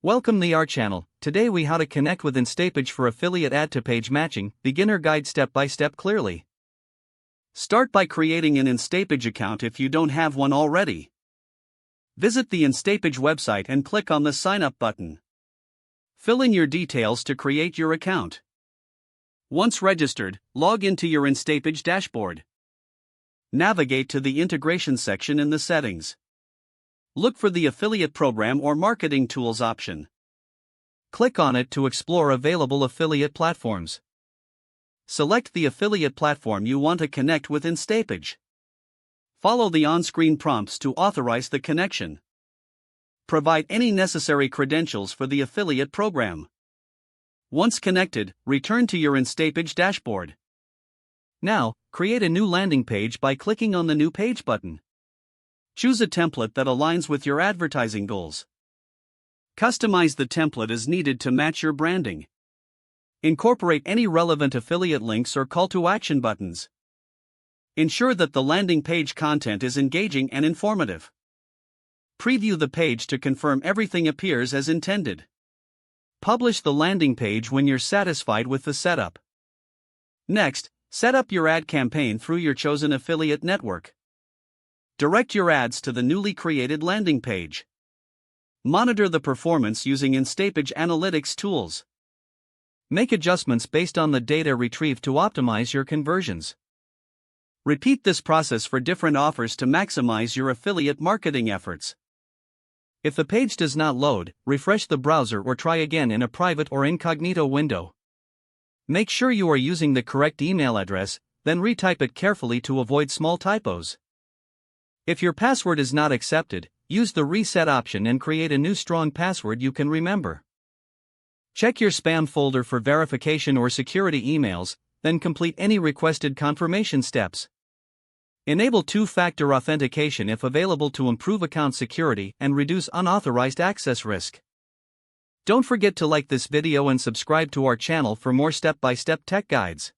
Welcome to our channel. Today we how to connect with Instapage for affiliate ad to page matching, beginner guide step by step clearly. Start by creating an Instapage account if you don't have one already. Visit the Instapage website and click on the sign up button. Fill in your details to create your account. Once registered, log into your Instapage dashboard. Navigate to the integration section in the settings. Look for the Affiliate Program or Marketing Tools option. Click on it to explore available affiliate platforms. Select the affiliate platform you want to connect with Instapage. Follow the on-screen prompts to authorize the connection. Provide any necessary credentials for the affiliate program. Once connected, return to your Instapage dashboard. Now, create a new landing page by clicking on the New Page button. Choose a template that aligns with your advertising goals. Customize the template as needed to match your branding. Incorporate any relevant affiliate links or call to action buttons. Ensure that the landing page content is engaging and informative. Preview the page to confirm everything appears as intended. Publish the landing page when you're satisfied with the setup. Next, set up your ad campaign through your chosen affiliate network. Direct your ads to the newly created landing page. Monitor the performance using Instapage analytics tools. Make adjustments based on the data retrieved to optimize your conversions. Repeat this process for different offers to maximize your affiliate marketing efforts. If the page does not load, refresh the browser or try again in a private or incognito window. Make sure you are using the correct email address, then retype it carefully to avoid small typos. If your password is not accepted, use the reset option and create a new strong password you can remember. Check your spam folder for verification or security emails, then complete any requested confirmation steps. Enable two-factor authentication if available to improve account security and reduce unauthorized access risk. Don't forget to like this video and subscribe to our channel for more step-by-step tech guides.